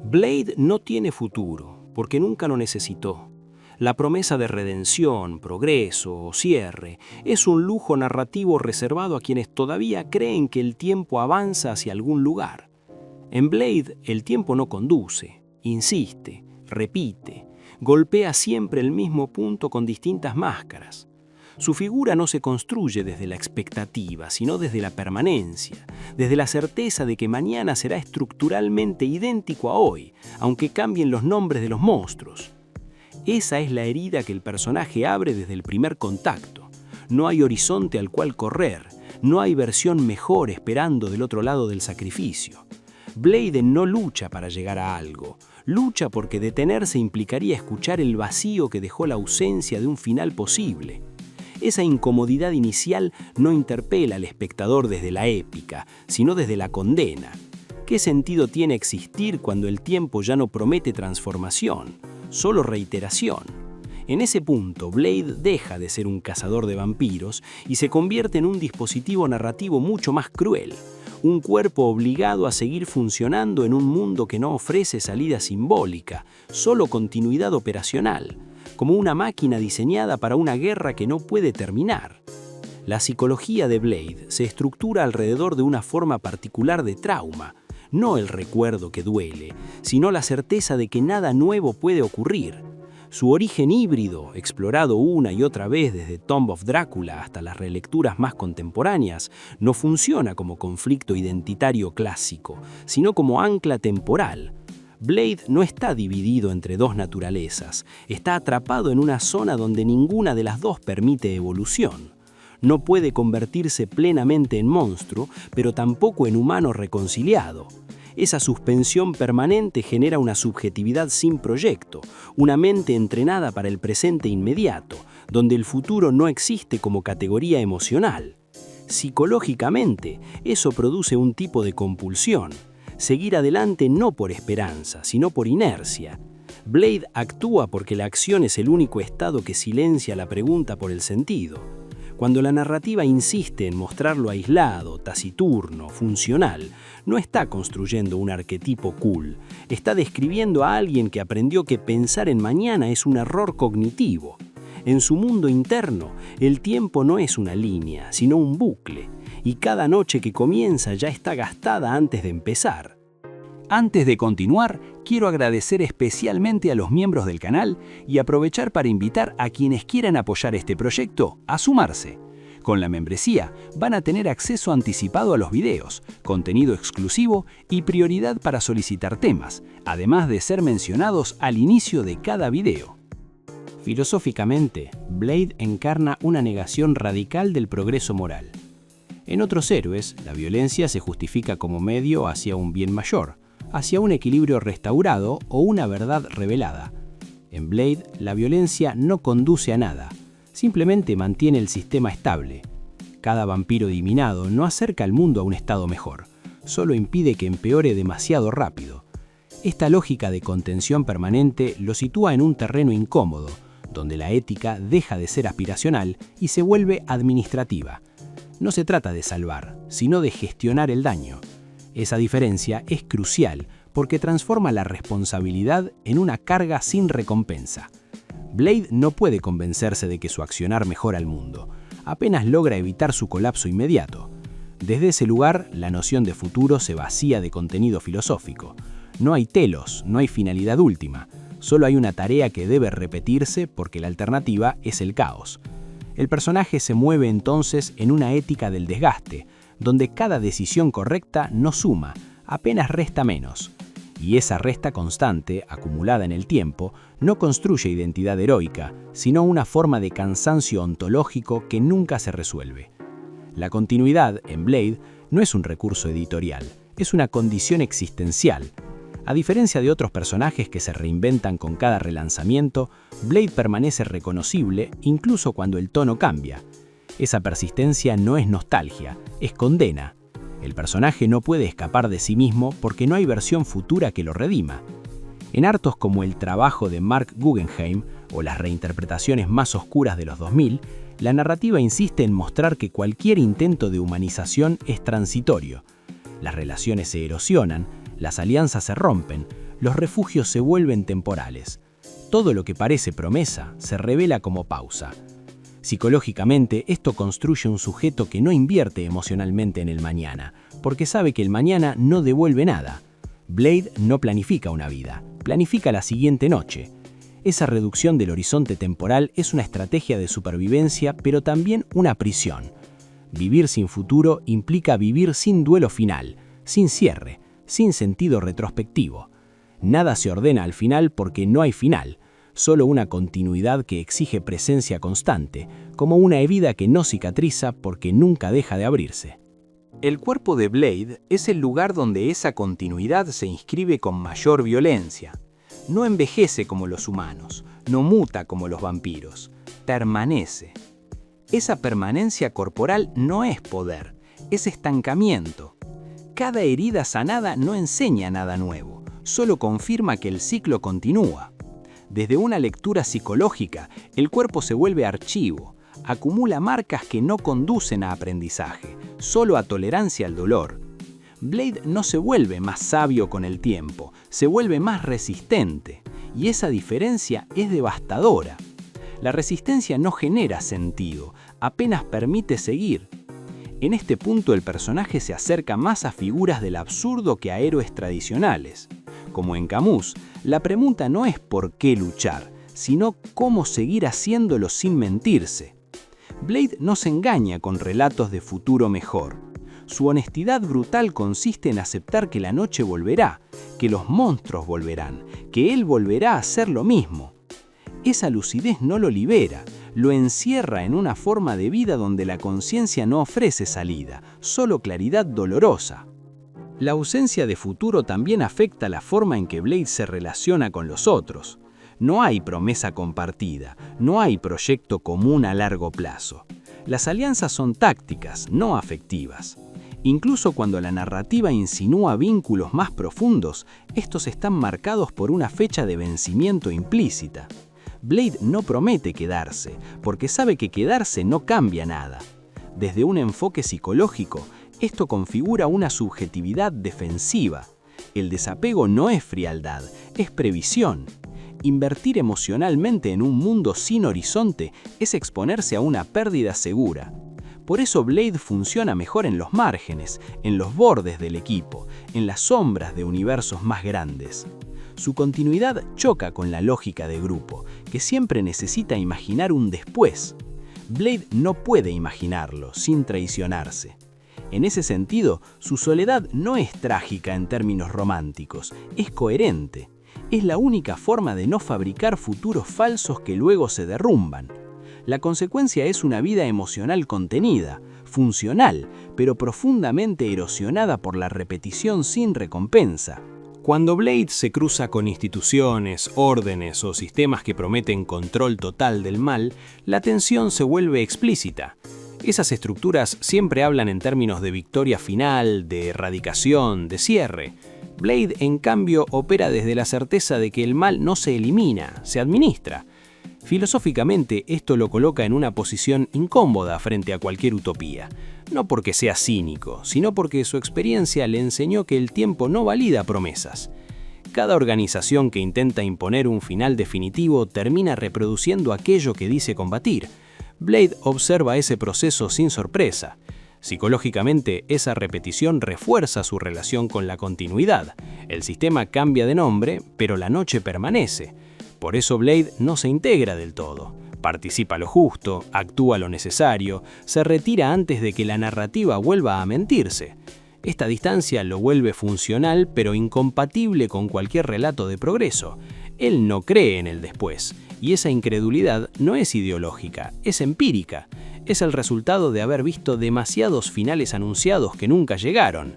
Blade no tiene futuro, porque nunca lo necesitó. La promesa de redención, progreso o cierre es un lujo narrativo reservado a quienes todavía creen que el tiempo avanza hacia algún lugar. En Blade, el tiempo no conduce, insiste, repite, golpea siempre el mismo punto con distintas máscaras. Su figura no se construye desde la expectativa, sino desde la permanencia, desde la certeza de que mañana será estructuralmente idéntico a hoy, aunque cambien los nombres de los monstruos. Esa es la herida que el personaje abre desde el primer contacto. No hay horizonte al cual correr, no hay versión mejor esperando del otro lado del sacrificio. Blade no lucha para llegar a algo, lucha porque detenerse implicaría escuchar el vacío que dejó la ausencia de un final posible. Esa incomodidad inicial no interpela al espectador desde la épica, sino desde la condena. ¿Qué sentido tiene existir cuando el tiempo ya no promete transformación, solo reiteración? En ese punto, Blade deja de ser un cazador de vampiros y se convierte en un dispositivo narrativo mucho más cruel, un cuerpo obligado a seguir funcionando en un mundo que no ofrece salida simbólica, solo continuidad operacional, como una máquina diseñada para una guerra que no puede terminar. La psicología de Blade se estructura alrededor de una forma particular de trauma, no el recuerdo que duele, sino la certeza de que nada nuevo puede ocurrir. Su origen híbrido, explorado una y otra vez desde Tomb of Drácula hasta las relecturas más contemporáneas, no funciona como conflicto identitario clásico, sino como ancla temporal. Blade no está dividido entre dos naturalezas, está atrapado en una zona donde ninguna de las dos permite evolución. No puede convertirse plenamente en monstruo, pero tampoco en humano reconciliado. Esa suspensión permanente genera una subjetividad sin proyecto, una mente entrenada para el presente inmediato, donde el futuro no existe como categoría emocional. Psicológicamente, eso produce un tipo de compulsión. Seguir adelante no por esperanza, sino por inercia. Blade actúa porque la acción es el único estado que silencia la pregunta por el sentido. Cuando la narrativa insiste en mostrarlo aislado, taciturno, funcional, no está construyendo un arquetipo cool, está describiendo a alguien que aprendió que pensar en mañana es un error cognitivo. En su mundo interno, el tiempo no es una línea, sino un bucle, y cada noche que comienza ya está gastada antes de empezar. Antes de continuar, quiero agradecer especialmente a los miembros del canal y aprovechar para invitar a quienes quieran apoyar este proyecto a sumarse. Con la membresía van a tener acceso anticipado a los videos, contenido exclusivo y prioridad para solicitar temas, además de ser mencionados al inicio de cada video. Filosóficamente, Blade encarna una negación radical del progreso moral. En otros héroes, la violencia se justifica como medio hacia un bien mayor, hacia un equilibrio restaurado o una verdad revelada. En Blade, la violencia no conduce a nada, simplemente mantiene el sistema estable. Cada vampiro eliminado no acerca al mundo a un estado mejor, solo impide que empeore demasiado rápido. Esta lógica de contención permanente lo sitúa en un terreno incómodo, donde la ética deja de ser aspiracional y se vuelve administrativa. No se trata de salvar, sino de gestionar el daño. Esa diferencia es crucial porque transforma la responsabilidad en una carga sin recompensa. Blade no puede convencerse de que su accionar mejora el mundo, apenas logra evitar su colapso inmediato. Desde ese lugar, la noción de futuro se vacía de contenido filosófico. No hay telos, no hay finalidad última, solo hay una tarea que debe repetirse porque la alternativa es el caos. El personaje se mueve entonces en una ética del desgaste, donde cada decisión correcta no suma, apenas resta menos. Y esa resta constante, acumulada en el tiempo, no construye identidad heroica, sino una forma de cansancio ontológico que nunca se resuelve. La continuidad, en Blade, no es un recurso editorial, es una condición existencial. A diferencia de otros personajes que se reinventan con cada relanzamiento, Blade permanece reconocible incluso cuando el tono cambia. Esa persistencia no es nostalgia, es condena. El personaje no puede escapar de sí mismo porque no hay versión futura que lo redima. En hartos como el trabajo de Mark Guggenheim o las reinterpretaciones más oscuras de los 2000, la narrativa insiste en mostrar que cualquier intento de humanización es transitorio. Las relaciones se erosionan, las alianzas se rompen, los refugios se vuelven temporales. Todo lo que parece promesa se revela como pausa. Psicológicamente, esto construye un sujeto que no invierte emocionalmente en el mañana, porque sabe que el mañana no devuelve nada. Blade no planifica una vida, planifica la siguiente noche. Esa reducción del horizonte temporal es una estrategia de supervivencia, pero también una prisión. Vivir sin futuro implica vivir sin duelo final, sin cierre, sin sentido retrospectivo. Nada se ordena al final porque no hay final, solo una continuidad que exige presencia constante, como una herida que no cicatriza porque nunca deja de abrirse. El cuerpo de Blade es el lugar donde esa continuidad se inscribe con mayor violencia. No envejece como los humanos, no muta como los vampiros, permanece. Esa permanencia corporal no es poder, es estancamiento. Cada herida sanada no enseña nada nuevo, solo confirma que el ciclo continúa. Desde una lectura psicológica, el cuerpo se vuelve archivo, acumula marcas que no conducen a aprendizaje, solo a tolerancia al dolor. Blade no se vuelve más sabio con el tiempo, se vuelve más resistente, y esa diferencia es devastadora. La resistencia no genera sentido, apenas permite seguir. En este punto el personaje se acerca más a figuras del absurdo que a héroes tradicionales. Como en Camus, la pregunta no es por qué luchar, sino cómo seguir haciéndolo sin mentirse. Blade no se engaña con relatos de futuro mejor. Su honestidad brutal consiste en aceptar que la noche volverá, que los monstruos volverán, que él volverá a hacer lo mismo. Esa lucidez no lo libera, lo encierra en una forma de vida donde la conciencia no ofrece salida, solo claridad dolorosa. La ausencia de futuro también afecta la forma en que Blade se relaciona con los otros. No hay promesa compartida, no hay proyecto común a largo plazo. Las alianzas son tácticas, no afectivas. Incluso cuando la narrativa insinúa vínculos más profundos, estos están marcados por una fecha de vencimiento implícita. Blade no promete quedarse, porque sabe que quedarse no cambia nada. Desde un enfoque psicológico, esto configura una subjetividad defensiva. El desapego no es frialdad, es previsión. Invertir emocionalmente en un mundo sin horizonte es exponerse a una pérdida segura. Por eso Blade funciona mejor en los márgenes, en los bordes del equipo, en las sombras de universos más grandes. Su continuidad choca con la lógica de grupo, que siempre necesita imaginar un después. Blade no puede imaginarlo sin traicionarse. En ese sentido, su soledad no es trágica en términos románticos, es coherente. Es la única forma de no fabricar futuros falsos que luego se derrumban. La consecuencia es una vida emocional contenida, funcional, pero profundamente erosionada por la repetición sin recompensa. Cuando Blade se cruza con instituciones, órdenes o sistemas que prometen control total del mal, la tensión se vuelve explícita. Esas estructuras siempre hablan en términos de victoria final, de erradicación, de cierre. Blade, en cambio, opera desde la certeza de que el mal no se elimina, se administra. Filosóficamente, esto lo coloca en una posición incómoda frente a cualquier utopía. No porque sea cínico, sino porque su experiencia le enseñó que el tiempo no valida promesas. Cada organización que intenta imponer un final definitivo termina reproduciendo aquello que dice combatir. Blade observa ese proceso sin sorpresa. Psicológicamente, esa repetición refuerza su relación con la continuidad. El sistema cambia de nombre, pero la noche permanece. Por eso Blade no se integra del todo. Participa lo justo, actúa lo necesario, se retira antes de que la narrativa vuelva a mentirse. Esta distancia lo vuelve funcional, pero incompatible con cualquier relato de progreso. Él no cree en el después, y esa incredulidad no es ideológica, es empírica. Es el resultado de haber visto demasiados finales anunciados que nunca llegaron.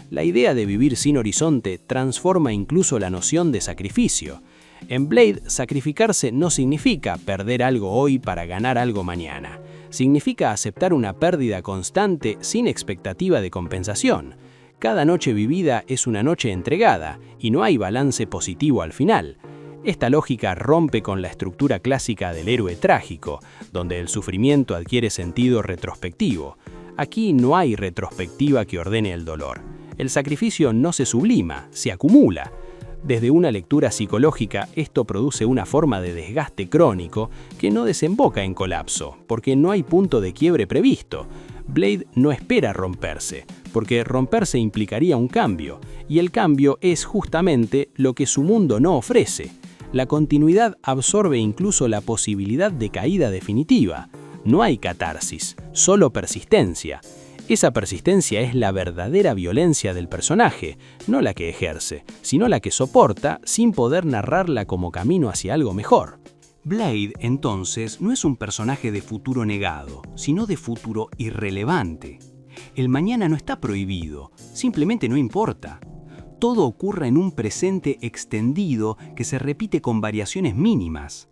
La idea de vivir sin horizonte transforma incluso la noción de sacrificio. En Blade, sacrificarse no significa perder algo hoy para ganar algo mañana. Significa aceptar una pérdida constante sin expectativa de compensación. Cada noche vivida es una noche entregada, y no hay balance positivo al final. Esta lógica rompe con la estructura clásica del héroe trágico, donde el sufrimiento adquiere sentido retrospectivo. Aquí no hay retrospectiva que ordene el dolor. El sacrificio no se sublima, se acumula. Desde una lectura psicológica, esto produce una forma de desgaste crónico que no desemboca en colapso, porque no hay punto de quiebre previsto. Blade no espera romperse, porque romperse implicaría un cambio, y el cambio es justamente lo que su mundo no ofrece. La continuidad absorbe incluso la posibilidad de caída definitiva. No hay catarsis, solo persistencia. Esa persistencia es la verdadera violencia del personaje, no la que ejerce, sino la que soporta sin poder narrarla como camino hacia algo mejor. Blade, entonces, no es un personaje de futuro negado, sino de futuro irrelevante. El mañana no está prohibido, simplemente no importa. Todo ocurre en un presente extendido que se repite con variaciones mínimas.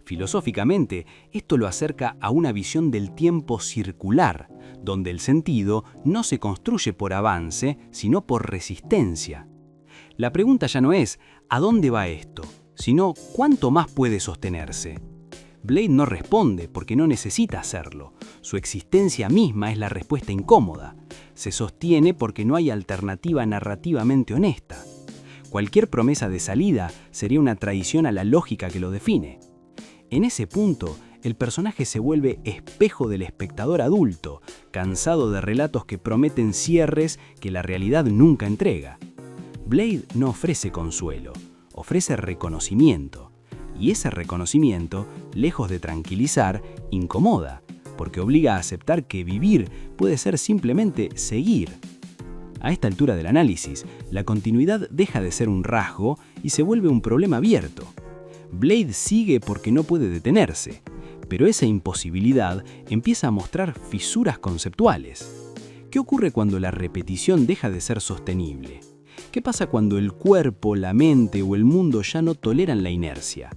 Filosóficamente, esto lo acerca a una visión del tiempo circular, donde el sentido no se construye por avance, sino por resistencia. La pregunta ya no es ¿a dónde va esto?, sino ¿cuánto más puede sostenerse? Blade no responde porque no necesita hacerlo. Su existencia misma es la respuesta incómoda. Se sostiene porque no hay alternativa narrativamente honesta. Cualquier promesa de salida sería una traición a la lógica que lo define. En ese punto, el personaje se vuelve espejo del espectador adulto, cansado de relatos que prometen cierres que la realidad nunca entrega. Blade no ofrece consuelo, ofrece reconocimiento. Y ese reconocimiento, lejos de tranquilizar, incomoda, porque obliga a aceptar que vivir puede ser simplemente seguir. A esta altura del análisis, la continuidad deja de ser un rasgo y se vuelve un problema abierto. Blade sigue porque no puede detenerse, pero esa imposibilidad empieza a mostrar fisuras conceptuales. ¿Qué ocurre cuando la repetición deja de ser sostenible? ¿Qué pasa cuando el cuerpo, la mente o el mundo ya no toleran la inercia?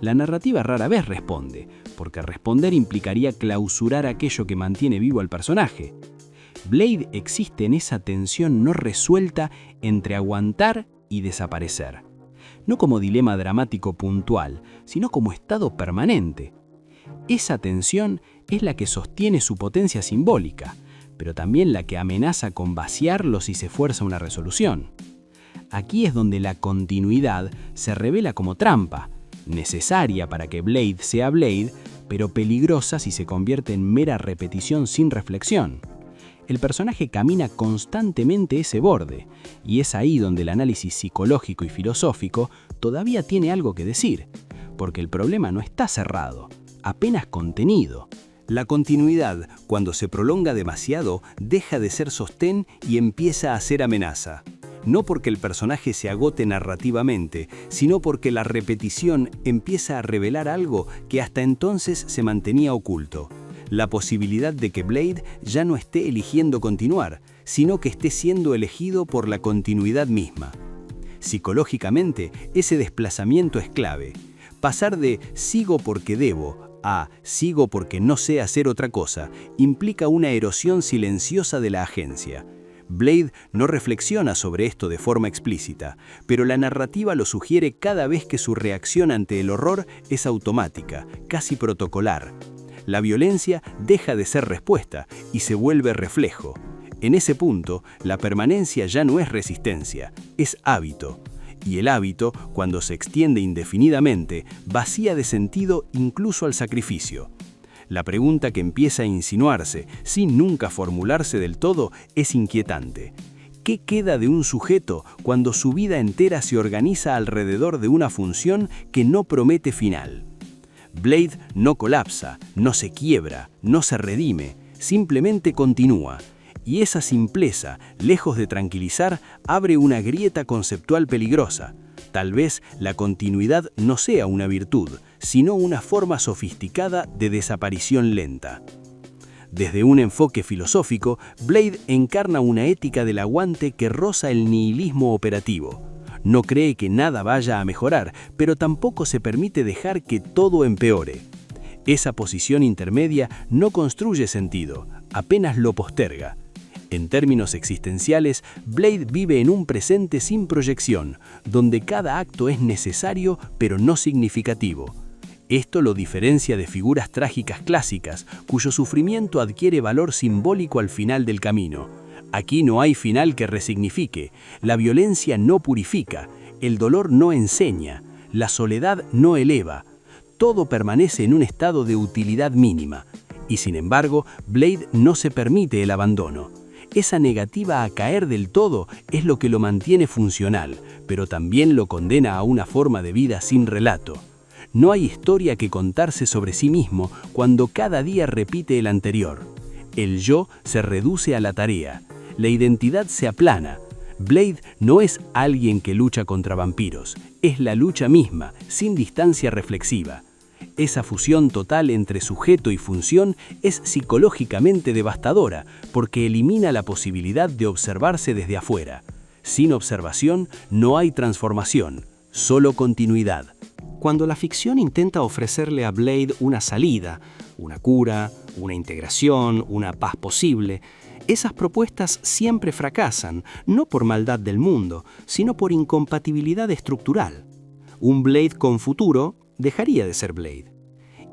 La narrativa rara vez responde, porque responder implicaría clausurar aquello que mantiene vivo al personaje. Blade existe en esa tensión no resuelta entre aguantar y desaparecer. No como dilema dramático puntual, sino como estado permanente. Esa tensión es la que sostiene su potencia simbólica, pero también la que amenaza con vaciarlo si se fuerza una resolución. Aquí es donde la continuidad se revela como trampa, necesaria para que Blade sea Blade, pero peligrosa si se convierte en mera repetición sin reflexión. El personaje camina constantemente ese borde, y es ahí donde el análisis psicológico y filosófico todavía tiene algo que decir, porque el problema no está cerrado, apenas contenido. La continuidad, cuando se prolonga demasiado, deja de ser sostén y empieza a ser amenaza. No porque el personaje se agote narrativamente, sino porque la repetición empieza a revelar algo que hasta entonces se mantenía oculto. La posibilidad de que Blade ya no esté eligiendo continuar, sino que esté siendo elegido por la continuidad misma. Psicológicamente, ese desplazamiento es clave. Pasar de sigo porque debo a sigo porque no sé hacer otra cosa implica una erosión silenciosa de la agencia. Blade no reflexiona sobre esto de forma explícita, pero la narrativa lo sugiere cada vez que su reacción ante el horror es automática, casi protocolar. La violencia deja de ser respuesta y se vuelve reflejo. En ese punto, la permanencia ya no es resistencia, es hábito. Y el hábito, cuando se extiende indefinidamente, vacía de sentido incluso al sacrificio. La pregunta que empieza a insinuarse, sin nunca formularse del todo, es inquietante. ¿Qué queda de un sujeto cuando su vida entera se organiza alrededor de una función que no promete final? Blade no colapsa, no se quiebra, no se redime, simplemente continúa. Y esa simpleza, lejos de tranquilizar, abre una grieta conceptual peligrosa. Tal vez la continuidad no sea una virtud, sino una forma sofisticada de desaparición lenta. Desde un enfoque filosófico, Blade encarna una ética del aguante que roza el nihilismo operativo. No cree que nada vaya a mejorar, pero tampoco se permite dejar que todo empeore. Esa posición intermedia no construye sentido, apenas lo posterga. En términos existenciales, Blade vive en un presente sin proyección, donde cada acto es necesario pero no significativo. Esto lo diferencia de figuras trágicas clásicas, cuyo sufrimiento adquiere valor simbólico al final del camino. Aquí no hay final que resignifique, la violencia no purifica, El dolor no enseña, la soledad no eleva, todo permanece en un estado de utilidad mínima. Y sin embargo, Blade no se permite el abandono. Esa negativa a caer del todo es lo que lo mantiene funcional, pero también lo condena a una forma de vida sin relato. No hay historia que contarse sobre sí mismo cuando cada día repite el anterior. El yo se reduce a la tarea, la identidad se aplana. Blade no es alguien que lucha contra vampiros, es la lucha misma, sin distancia reflexiva. Esa fusión total entre sujeto y función es psicológicamente devastadora porque elimina la posibilidad de observarse desde afuera. Sin observación no hay transformación, solo continuidad. Cuando la ficción intenta ofrecerle a Blade una salida, una cura, una integración, una paz posible, esas propuestas siempre fracasan, no por maldad del mundo, sino por incompatibilidad estructural. Un Blade con futuro dejaría de ser Blade.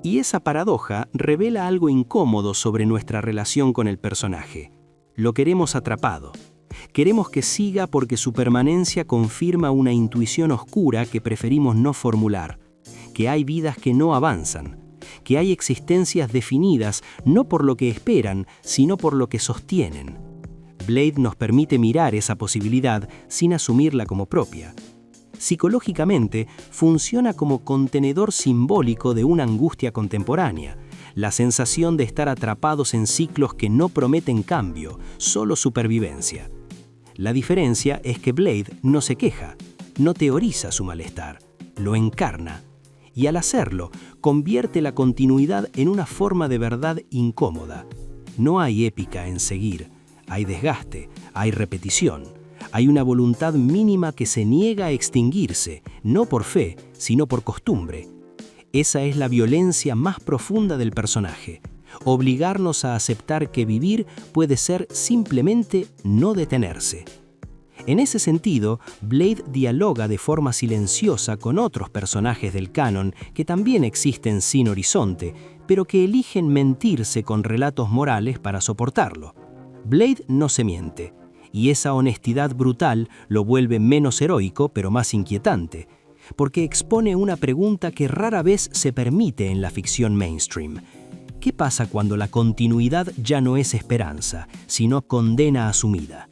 Y esa paradoja revela algo incómodo sobre nuestra relación con el personaje. Lo queremos atrapado. Queremos que siga porque su permanencia confirma una intuición oscura que preferimos no formular, que hay vidas que no avanzan, que hay existencias definidas no por lo que esperan, sino por lo que sostienen. Blade nos permite mirar esa posibilidad sin asumirla como propia. Psicológicamente, funciona como contenedor simbólico de una angustia contemporánea, la sensación de estar atrapados en ciclos que no prometen cambio, solo supervivencia. La diferencia es que Blade no se queja, no teoriza su malestar, lo encarna, y al hacerlo, convierte la continuidad en una forma de verdad incómoda. No hay épica en seguir, hay desgaste, hay repetición, hay una voluntad mínima que se niega a extinguirse, no por fe, sino por costumbre. Esa es la violencia más profunda del personaje, obligarnos a aceptar que vivir puede ser simplemente no detenerse. En ese sentido, Blade dialoga de forma silenciosa con otros personajes del canon que también existen sin horizonte, pero que eligen mentirse con relatos morales para soportarlo. Blade no se miente, y esa honestidad brutal lo vuelve menos heroico, pero más inquietante, porque expone una pregunta que rara vez se permite en la ficción mainstream. ¿Qué pasa cuando la continuidad ya no es esperanza, sino condena asumida?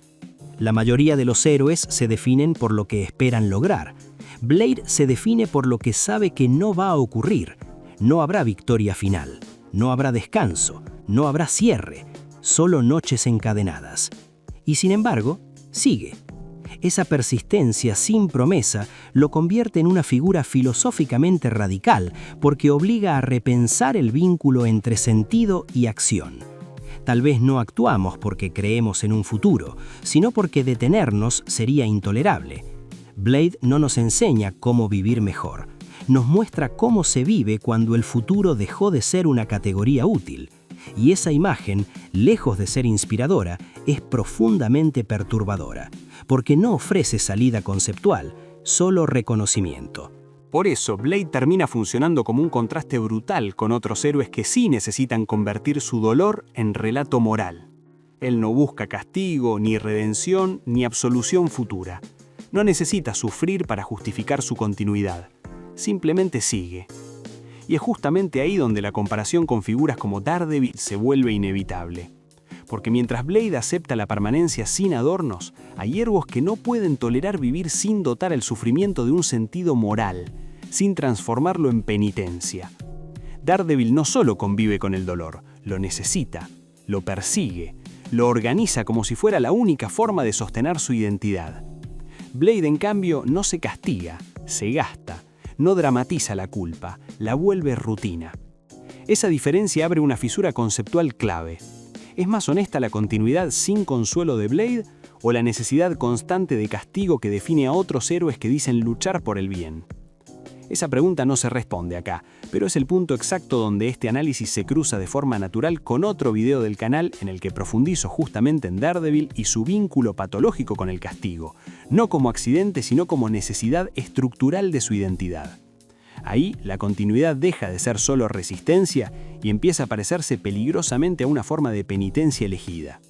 La mayoría de los héroes se definen por lo que esperan lograr. Blade se define por lo que sabe que no va a ocurrir. No habrá victoria final, no habrá descanso, no habrá cierre, solo noches encadenadas. Y sin embargo, sigue. Esa persistencia sin promesa lo convierte en una figura filosóficamente radical porque obliga a repensar el vínculo entre sentido y acción. Tal vez no actuamos porque creemos en un futuro, sino porque detenernos sería intolerable. Blade no nos enseña cómo vivir mejor. Nos muestra cómo se vive cuando el futuro dejó de ser una categoría útil. Y esa imagen, lejos de ser inspiradora, es profundamente perturbadora, porque no ofrece salida conceptual, solo reconocimiento. Por eso, Blade termina funcionando como un contraste brutal con otros héroes que sí necesitan convertir su dolor en relato moral. Él no busca castigo, ni redención, ni absolución futura. No necesita sufrir para justificar su continuidad. Simplemente sigue. Y es justamente ahí donde la comparación con figuras como Daredevil se vuelve inevitable. Porque mientras Blade acepta la permanencia sin adornos, hay héroes que no pueden tolerar vivir sin dotar el sufrimiento de un sentido moral, sin transformarlo en penitencia. Daredevil no solo convive con el dolor, lo necesita, lo persigue, lo organiza como si fuera la única forma de sostener su identidad. Blade, en cambio, no se castiga, se gasta, no dramatiza la culpa, la vuelve rutina. Esa diferencia abre una fisura conceptual clave. ¿Es más honesta la continuidad sin consuelo de Blade o la necesidad constante de castigo que define a otros héroes que dicen luchar por el bien? Esa pregunta no se responde acá, pero es el punto exacto donde este análisis se cruza de forma natural con otro video del canal en el que profundizo justamente en Daredevil y su vínculo patológico con el castigo, no como accidente sino como necesidad estructural de su identidad. Ahí, la continuidad deja de ser solo resistencia y empieza a parecerse peligrosamente a una forma de penitencia elegida.